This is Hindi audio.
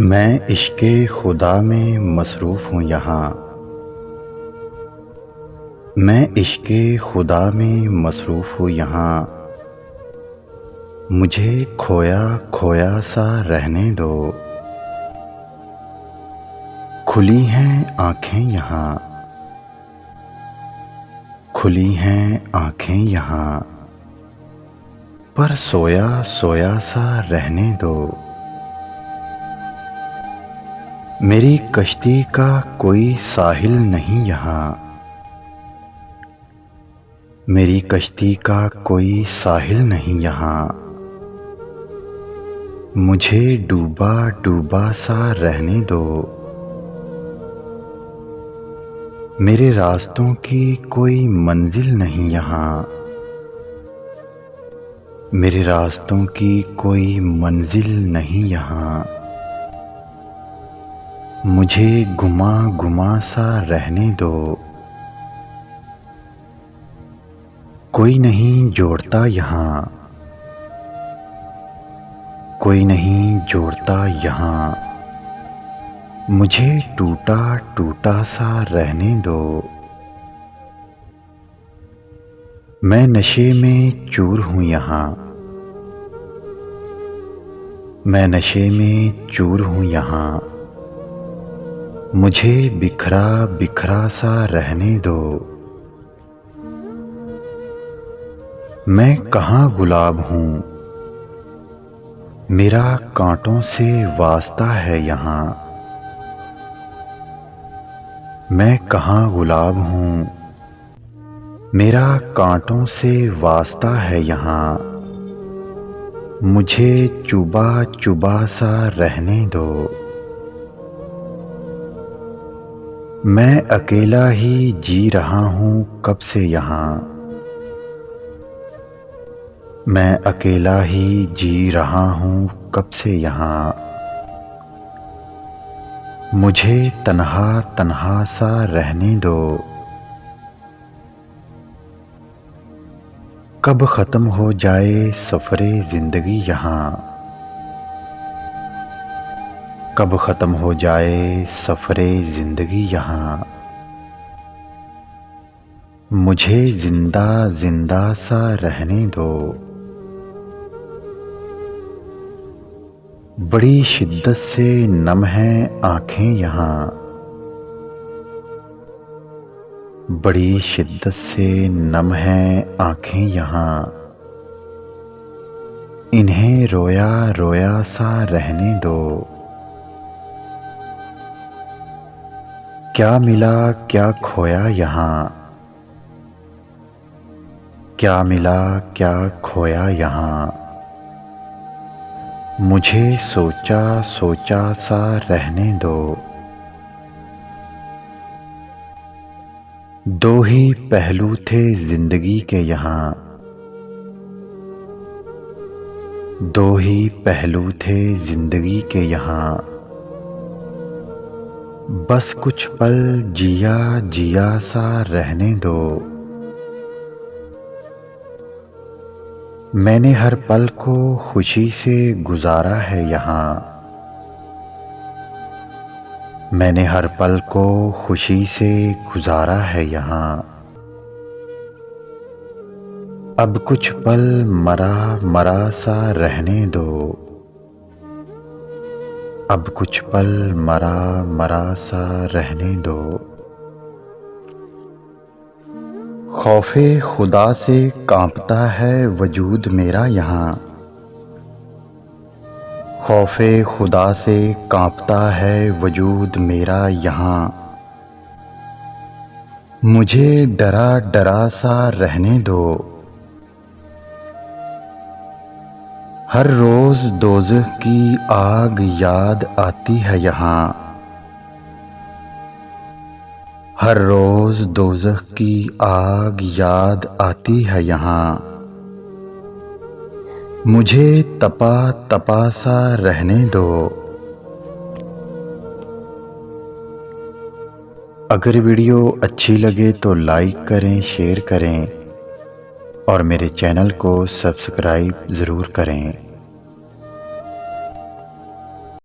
मैं इश्क़े खुदा में मसरूफ़ हूँ यहाँ। मैं इश्क़े खुदा में मसरूफ़ हूँ यहाँ। मुझे खोया खोया सा रहने दो। खुली हैं आँखें यहाँ, खुली हैं आँखें यहाँ, पर सोया सोया सा रहने दो। मेरी कश्ती का कोई साहिल नहीं यहाँ, मेरी कश्ती का कोई साहिल नहीं यहाँ। मुझे डूबा डूबा सा रहने दो। मेरे रास्तों की कोई मंजिल नहीं यहाँ, मेरे रास्तों की कोई मंजिल नहीं यहाँ। मुझे गुमा गुमा सा रहने दो। कोई नहीं जोड़ता यहाँ, कोई नहीं जोड़ता यहाँ। मुझे टूटा टूटा सा रहने दो। मैं नशे में चूर हूँ यहाँ, मैं नशे में चूर हूँ यहाँ। मुझे बिखरा बिखरा सा रहने दो। मैं कहाँ गुलाब हूँ, मेरा कांटों से वास्ता है यहाँ। मैं कहाँ गुलाब हूँ, मेरा कांटों से वास्ता है यहाँ। मुझे चुबा चुबा सा रहने दो। मैं अकेला ही जी रहा हूँ कब से यहाँ, मैं अकेला ही जी रहा हूँ कब से यहाँ। मुझे तन्हा तन्हा सा रहने दो। कब ख़त्म हो जाए सफ़रे ज़िंदगी यहाँ, कब ख़त्म हो जाए सफ़रे ज़िंदगी यहाँ। मुझे ज़िंदा ज़िंदा सा रहने दो। बड़ी शिद्दत से नम हैं आँखें यहाँ, बड़ी शिद्दत से नम हैं आँखें यहाँ। इन्हें रोया रोया सा रहने दो। क्या मिला क्या खोया यहाँ, क्या मिला क्या खोया यहाँ। मुझे सोचा सोचा सा रहने दो। दो ही पहलू थे जिंदगी के यहाँ, दो ही पहलू थे जिंदगी के यहाँ। बस कुछ पल जिया जिया सा रहने दो। मैंने हर पल को खुशी से गुजारा है यहाँ, मैंने हर पल को खुशी से गुजारा है यहाँ। अब कुछ पल मरा मरा सा रहने दो। अब कुछ पल मरा मरा सा रहने दो। खौफे खुदा से कांपता है वजूद मेरा यहाँ, खौफे खुदा से कांपता है वजूद मेरा यहाँ। मुझे डरा डरा सा रहने दो। हर रोज दोज़ख की आग याद आती है यहाँ, हर रोज दोज़ख की आग याद आती है यहाँ। मुझे तपा तपा सा रहने दो। अगर वीडियो अच्छी लगे तो लाइक करें, शेयर करें और मेरे चैनल को सब्सक्राइब ज़रूर करें।